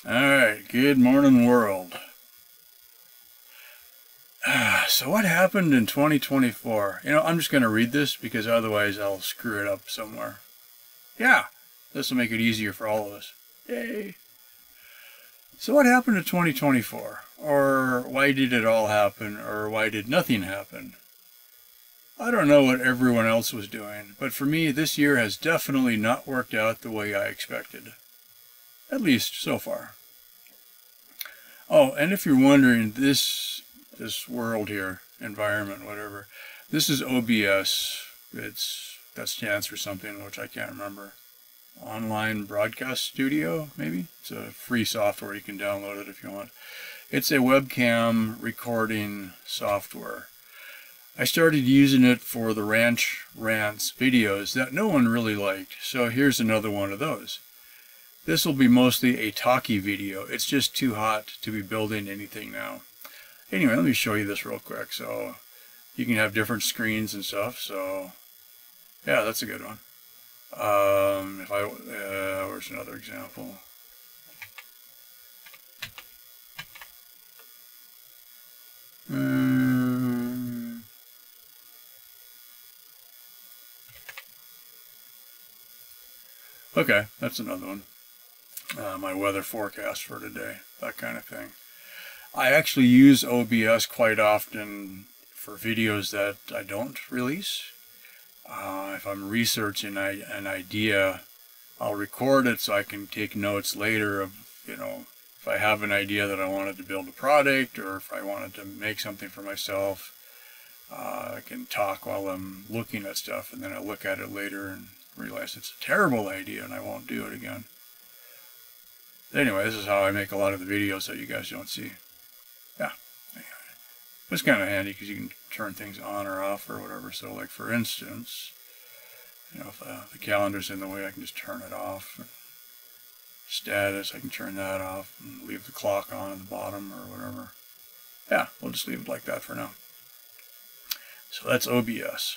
Alright, good morning world. So what happened in 2024? I'm just going to read this because otherwise I'll screw it up somewhere. Yeah, this will make it easier for all of us. Yay! So what happened in 2024? Or why did it all happen? Or why did nothing happen? I don't know what everyone else was doing, but for me this year has definitely not worked out the way I expected. At least so far. Oh, and if you're wondering, this world here, environment, whatever, this is OBS. That stands for something which I can't remember. Online Broadcast Studio, maybe? It's a free software. You can download it if you want. It's a webcam recording software. I started using it for the Rants videos that no one really liked, so here's another one of those. This will be mostly a talkie video. It's just too hot to be building anything now. Anyway, let me show you this real quick. So you can have different screens and stuff. So yeah, that's a good one. Where's another example? Okay, that's another one. My weather forecast for today, that kind of thing. I actually use OBS quite often for videos that I don't release. If I'm researching an idea, I'll record it so I can take notes later of, if I have an idea that I wanted to build a product or if I wanted to make something for myself, I can talk while I'm looking at stuff, and then I look at it later and realize it's a terrible idea and I won't do it again. Anyway, this is how I make a lot of the videos that you guys don't see. Yeah, anyway. It's kind of handy because you can turn things on or off or whatever. So like for instance, if the calendar's in the way, I can just turn it off. Status, I can turn that off and leave the clock on at the bottom or whatever. Yeah, we'll just leave it like that for now. So that's OBS.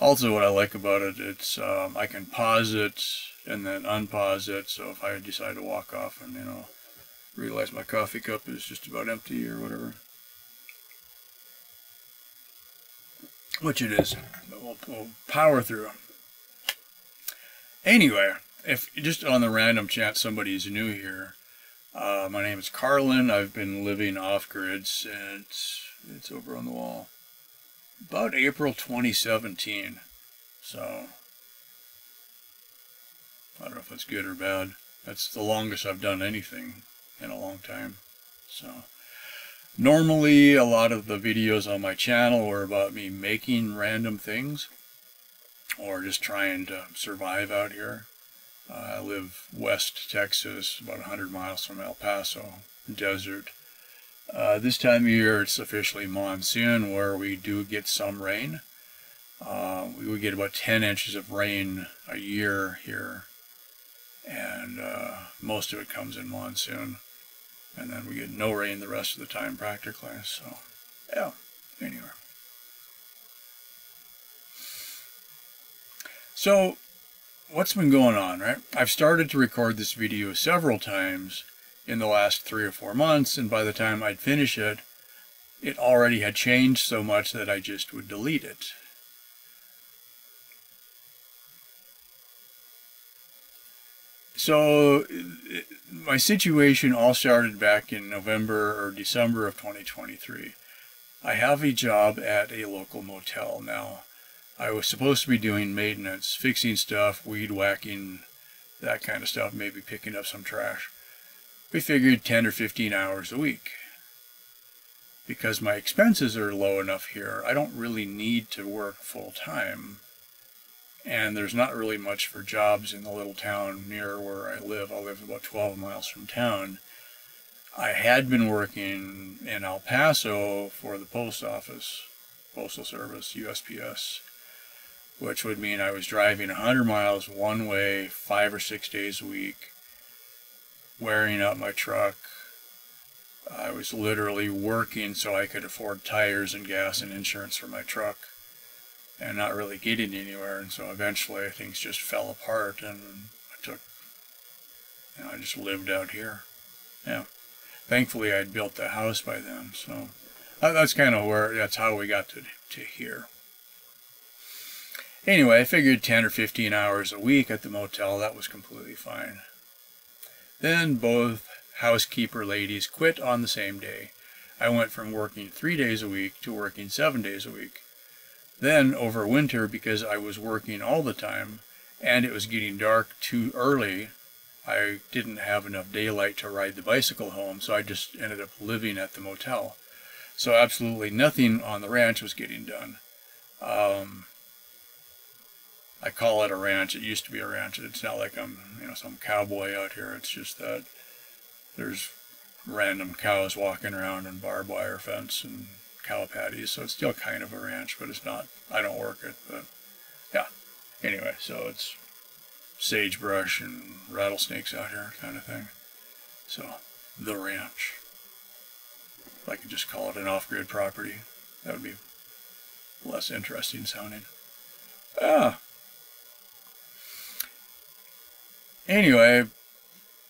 Also, what I like about it, it's I can pause it and then unpause it. So if I decide to walk off and realize my coffee cup is just about empty or whatever, which it is, but we'll power through. Anyway, if just on the random chance somebody's new here, my name is Carlin. I've been living off-grid since, it's over on the wall, about April 2017. So I don't know if that's good or bad. That's the longest I've done anything in a long time. So normally a lot of the videos on my channel are about me making random things or just trying to survive out here. I live west Texas, about 100 miles from El Paso, desert. This time of year it's officially monsoon, where we do get some rain. We would get about 10 inches of rain a year here, and most of it comes in monsoon, and then we get no rain the rest of the time practically. So yeah, anyway. So what's been going on, right? I've started to record this video several times in the last 3 or 4 months, and by the time I'd finish it, it already had changed so much that I just would delete it. So my situation all started back in November or December of 2023. I have a job at a local motel now. I was supposed to be doing maintenance, fixing stuff, weed whacking, that kind of stuff, maybe picking up some trash. We figured 10 or 15 hours a week. Because my expenses are low enough here, I don't really need to work full time. And there's not really much for jobs in the little town near where I live. I live about 12 miles from town. I had been working in El Paso for the post office, Postal Service, USPS, which would mean I was driving 100 miles one way, 5 or 6 days a week, wearing out my truck. I was literally working so I could afford tires and gas and insurance for my truck, and not really getting anywhere. And so eventually things just fell apart, and I just lived out here. yeah. Thankfully, I'd built the house by then, so that's kind of where, that's how we got to here. Anyway, I figured 10 or 15 hours a week at the motel, that was completely fine. Then both housekeeper ladies quit on the same day. I went from working 3 days a week to working 7 days a week. Then, over winter, because I was working all the time, and it was getting dark too early, I didn't have enough daylight to ride the bicycle home, so I just ended up living at the motel. So absolutely nothing on the ranch was getting done. I call it a ranch. It used to be a ranch. It's not like I'm, some cowboy out here. It's just that there's random cows walking around and barbed wire fence and cow patties. So it's still kind of a ranch, but it's not. I don't work it, but yeah. Anyway, so it's sagebrush and rattlesnakes out here kind of thing. So, the ranch. If I could just call it an off-grid property, that would be less interesting sounding. Anyway,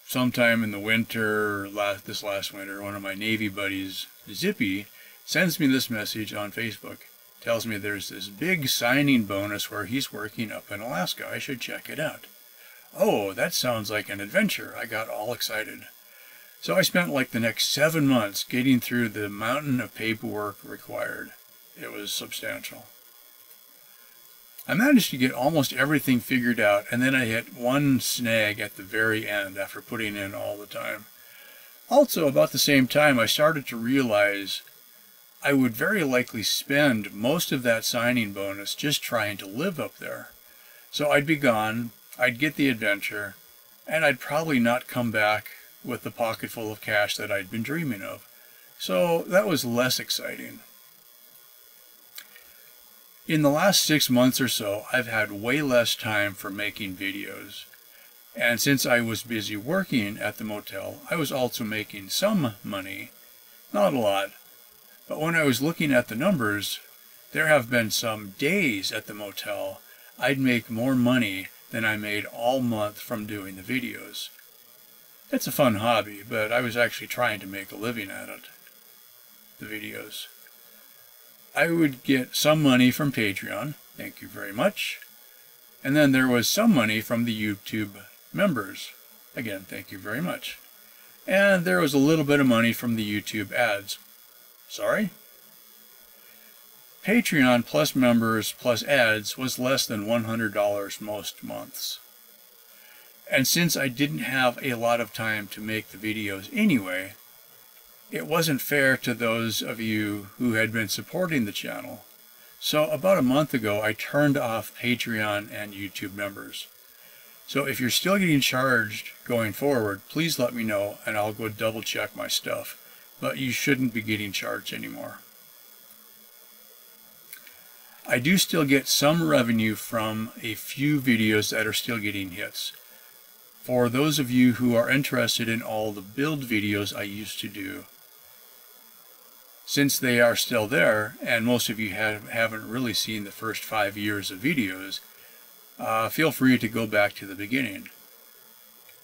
sometime in the winter, this last winter, one of my Navy buddies, Zippy, sends me this message on Facebook. Tells me there's this big signing bonus where he's working up in Alaska. I should check it out. Oh, that sounds like an adventure. I got all excited. So I spent like the next 7 months getting through the mountain of paperwork required. It was substantial. I managed to get almost everything figured out, and then I hit one snag at the very end after putting in all the time. Also, about the same time, I started to realize I would very likely spend most of that signing bonus just trying to live up there. So I'd be gone, I'd get the adventure, and I'd probably not come back with the pocket full of cash that I'd been dreaming of. So that was less exciting. In the last 6 months or so, I've had way less time for making videos. And since I was busy working at the motel, I was also making some money. Not a lot. But when I was looking at the numbers, there have been some days at the motel I'd make more money than I made all month from doing the videos. It's a fun hobby, but I was actually trying to make a living at it. The videos. I would get some money from Patreon, thank you very much, and then there was some money from the YouTube members, again, thank you very much, and there was a little bit of money from the YouTube ads. Sorry? Patreon plus members plus ads was less than $100 most months. And since I didn't have a lot of time to make the videos anyway, it wasn't fair to those of you who had been supporting the channel. So about a month ago, I turned off Patreon and YouTube members. So if you're still getting charged going forward, please let me know and I'll go double check my stuff. But you shouldn't be getting charged anymore. I do still get some revenue from a few videos that are still getting hits. For those of you who are interested in all the build videos I used to do, since they are still there, and most of you haven't really seen the first 5 years of videos, feel free to go back to the beginning.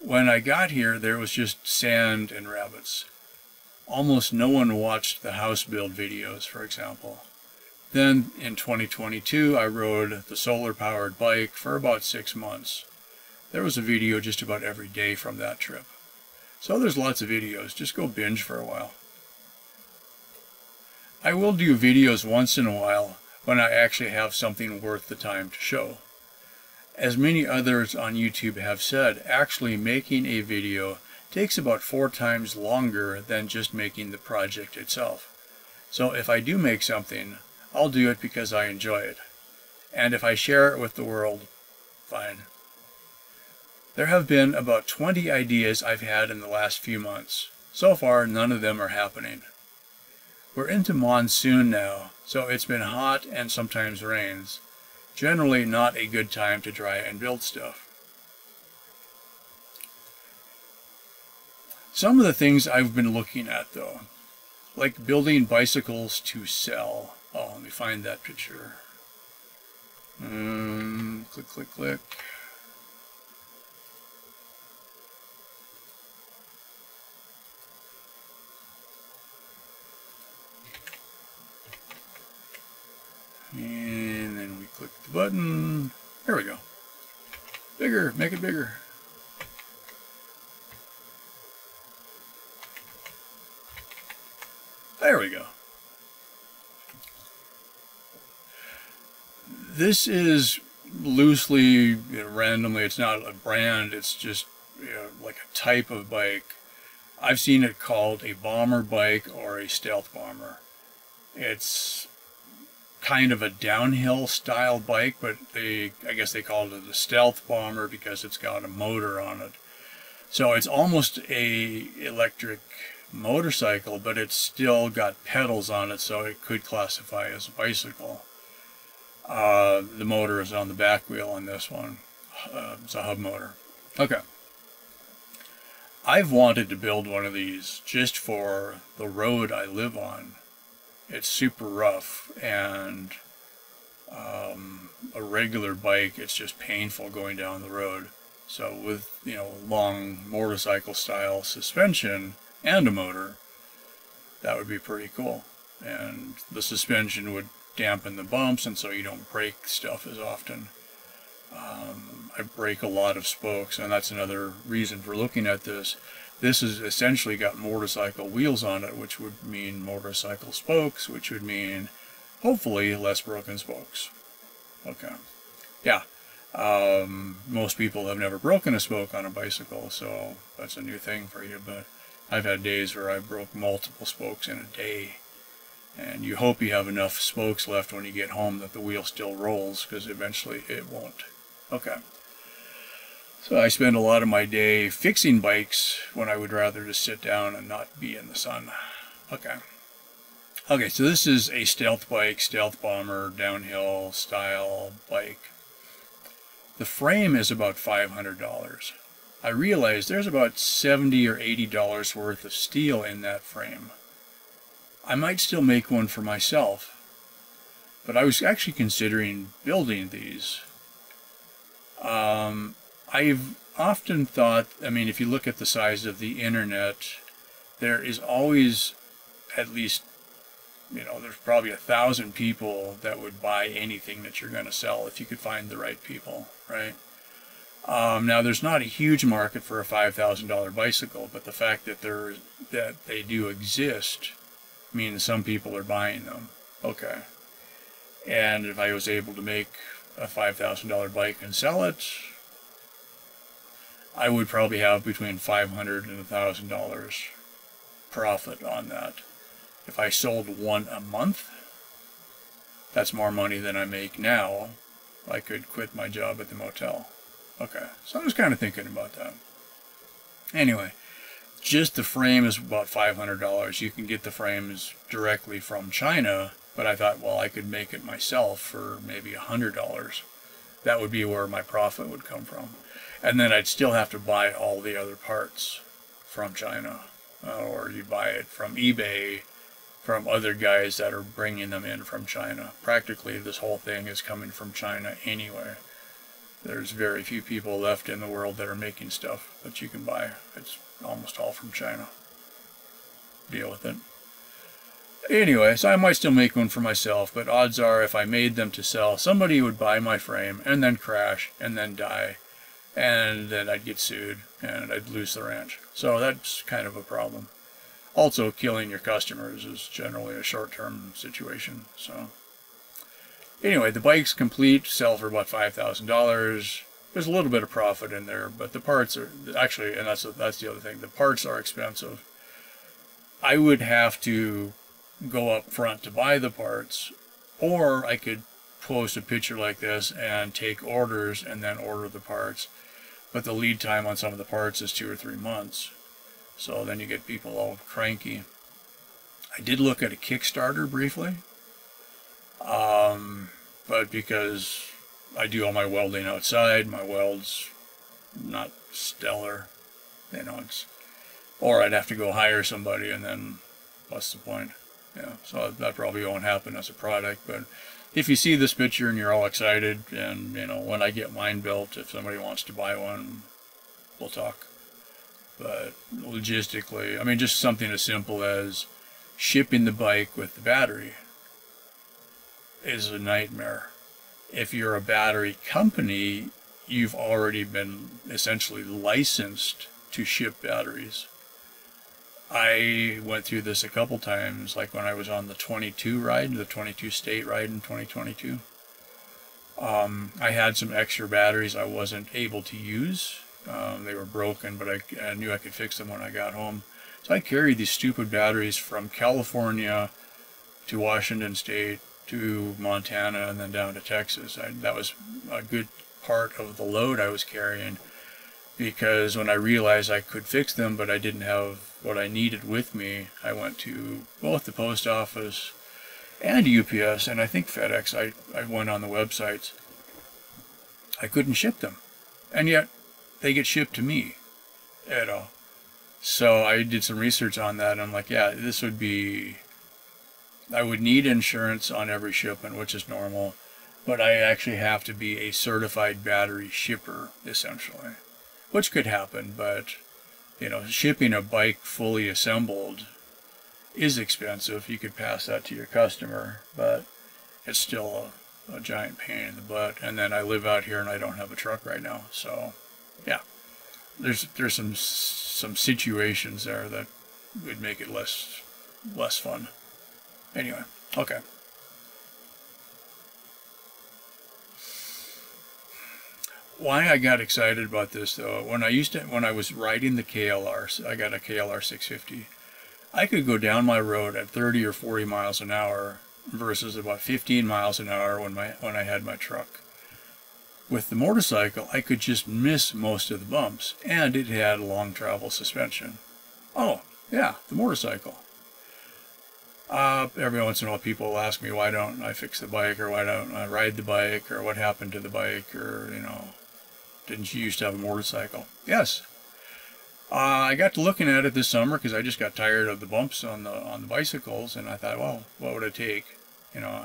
When I got here, there was just sand and rabbits. Almost no one watched the house build videos, for example. Then, in 2022, I rode the solar-powered bike for about 6 months. There was a video just about every day from that trip. So there's lots of videos. Just go binge for a while. I will do videos once in a while when I actually have something worth the time to show. As many others on YouTube have said, actually making a video takes about 4 times longer than just making the project itself. So if I do make something, I'll do it because I enjoy it. And if I share it with the world, fine. There have been about 20 ideas I've had in the last few months. So far, none of them are happening. We're into monsoon now, so it's been hot and sometimes rains. Generally not a good time to try and build stuff. Some of the things I've been looking at though, like building bicycles to sell. Oh, let me find that picture. Click, click, click. the button. There we go. Bigger, make it bigger. There we go. This is loosely, randomly, it's not a brand, it's just like a type of bike. I've seen it called a bomber bike or a stealth bomber. It's kind of a downhill style bike, but I guess they called it a stealth bomber because it's got a motor on it. So it's almost a electric motorcycle, but it's still got pedals on it, so it could classify as a bicycle. The motor is on the back wheel on this one. It's a hub motor. Okay. I've wanted to build one of these just for the road I live on. It's super rough, and a regular bike, it's just painful going down the road. So with, long motorcycle style suspension and a motor, that would be pretty cool. And the suspension would dampen the bumps, and so you don't break stuff as often. I break a lot of spokes, and that's another reason for looking at this. This has essentially got motorcycle wheels on it, which would mean motorcycle spokes, which would mean hopefully less broken spokes. Okay. Yeah. Most people have never broken a spoke on a bicycle, so that's a new thing for you, but I've had days where I broke multiple spokes in a day. And you hope you have enough spokes left when you get home that the wheel still rolls, because eventually it won't. Okay. So I spend a lot of my day fixing bikes when I would rather just sit down and not be in the sun. Okay. Okay, so this is a stealth bike, stealth bomber, downhill style bike. The frame is about $500. I realize there's about $70 or $80 worth of steel in that frame. I might still make one for myself, but I was actually considering building these. I've often thought, if you look at the size of the internet, there is always at least, there's probably 1,000 people that would buy anything that you're going to sell if you could find the right people, right? Now, there's not a huge market for a $5,000 bicycle, but the fact that they do exist means some people are buying them. Okay. And if I was able to make a $5,000 bike and sell it, I would probably have between $500 and $1,000 profit on that. If I sold one a month, that's more money than I make now. I could quit my job at the motel. Okay, so I was kind of thinking about that. Anyway, just the frame is about $500. You can get the frames directly from China, but I thought, well, I could make it myself for maybe $100. That would be where my profit would come from. And then I'd still have to buy all the other parts from China, or you buy it from eBay, from other guys that are bringing them in from China. Practically, this whole thing is coming from China anyway. There's very few people left in the world that are making stuff that you can buy. It's almost all from China. Deal with it. Anyway, so I might still make one for myself, but odds are if I made them to sell, somebody would buy my frame and then crash and then die, and then I'd get sued and I'd lose the ranch. So that's kind of a problem. Also, killing your customers is generally a short-term situation. So anyway, the bike's complete, sell for about $5,000. There's a little bit of profit in there, but the parts are actually, and that's the other thing, the parts are expensive. I would have to go up front to buy the parts, or I could post a picture like this and take orders and then order the parts. But the lead time on some of the parts is 2 or 3 months. So then you get people all cranky. I did look at a Kickstarter briefly. But because I do all my welding outside, my weld's not stellar. Or I'd have to go hire somebody, and then what's the point? Yeah, so that probably won't happen as a product. But if you see this picture and you're all excited, and when I get mine built, if somebody wants to buy one, we'll talk. But logistically, just something as simple as shipping the bike with the battery is a nightmare. if you're a battery company, you've already been essentially licensed to ship batteries. I went through this a couple times, like when I was on the 22 ride, the 22 state ride in 2022. I had some extra batteries I wasn't able to use. They were broken, but I knew I could fix them when I got home. So I carried these stupid batteries from California to Washington State to Montana and then down to Texas. That was a good part of the load I was carrying, because when I realized I could fix them but I didn't have what I needed with me, I went to both the post office and UPS, and I think FedEx. I went on the websites. I couldn't ship them, and yet they get shipped to me, you know. So I did some research on that, and I'm like, yeah, this would be, I would need insurance on every shipment, which is normal, but I actually have to be a certified battery shipper, essentially, which could happen, but, you know, shipping a bike fully assembled is expensive. You could pass that to your customer, but it's still a giant pain in the butt. And then I live out here and I don't have a truck right now, so yeah, there's some situations there that would make it less fun. Anyway, okay. Why I got excited about this though, when I was riding the KLR, I got a KLR 650. I could go down my road at 30 or 40 miles an hour versus about 15 miles an hour when I had my truck. With the motorcycle, I could just miss most of the bumps, and it had long travel suspension. Oh, yeah, the motorcycle. Every once in a while people will ask me, why don't I fix the bike, or why don't I ride the bike, or what happened to the bike, or, you know, didn't you used to have a motorcycle? Yes. I got to looking at it this summer because I just got tired of the bumps on the bicycles, and I thought, well, what would it take? You know,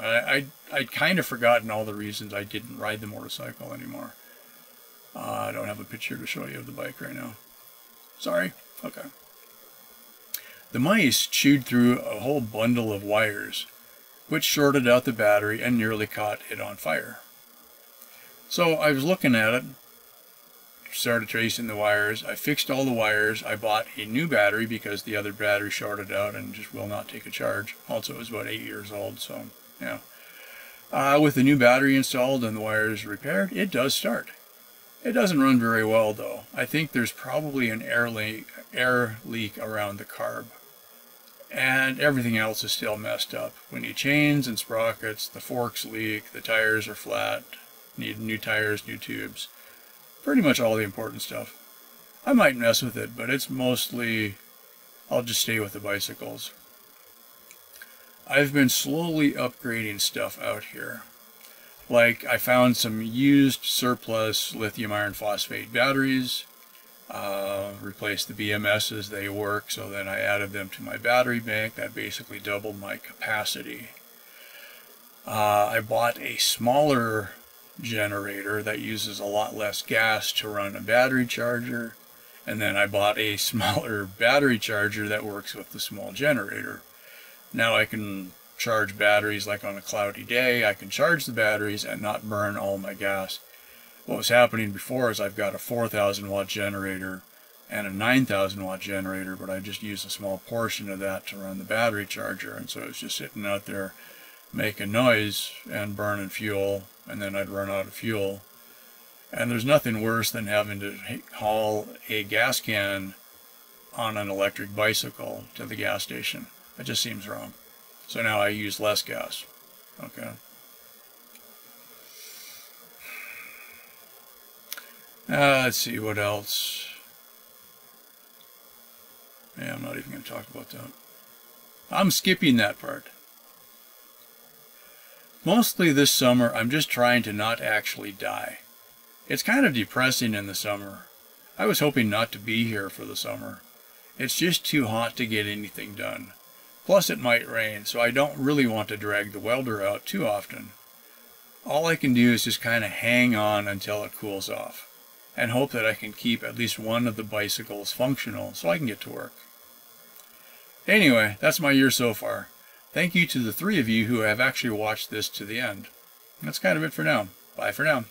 I'd kind of forgotten all the reasons I didn't ride the motorcycle anymore. I don't have a picture to show you of the bike right now. Sorry. Okay. The mice chewed through a whole bundle of wires, which shorted out the battery and nearly caught it on fire. So I was looking at it, started tracing the wires. I fixed all the wires. I bought a new battery because the other battery shorted out and just will not take a charge. Also, it was about 8 years old, so yeah. With the new battery installed and the wires repaired, it does start. It doesn't run very well though. I think there's probably an air leak around the carb. And everything else is still messed up. We need chains and sprockets, the forks leak, the tires are flat, need new tires, new tubes. Pretty much all the important stuff. I might mess with it, but it's mostly, I'll just stay with the bicycles. I've been slowly upgrading stuff out here. Like, I found some used surplus lithium iron phosphate batteries, replaced the BMSs, they work, so then I added them to my battery bank. That basically doubled my capacity. I bought a smaller generator that uses a lot less gas to run a battery charger, and then I bought a smaller battery charger that works with the small generator. Now I can charge batteries, like on a cloudy day, I can charge the batteries and not burn all my gas. What was happening before is I've got a 4,000 watt generator and a 9,000 watt generator, but I just use a small portion of that to run the battery charger, and so it's just sitting out there making noise and burning fuel, and then I'd run out of fuel. And there's nothing worse than having to haul a gas can on an electric bicycle to the gas station. It just seems wrong. So now I use less gas. Okay. Let's see what else. Yeah, I'm not even going to talk about that. I'm skipping that part. Mostly this summer, I'm just trying to not actually die. It's kind of depressing in the summer. I was hoping not to be here for the summer. It's just too hot to get anything done. Plus it might rain, so I don't really want to drag the welder out too often. All I can do is just kind of hang on until it cools off, and hope that I can keep at least one of the bicycles functional so I can get to work. Anyway, that's my year so far. Thank you to the 3 of you who have actually watched this to the end. that's kind of it for now. Bye for now.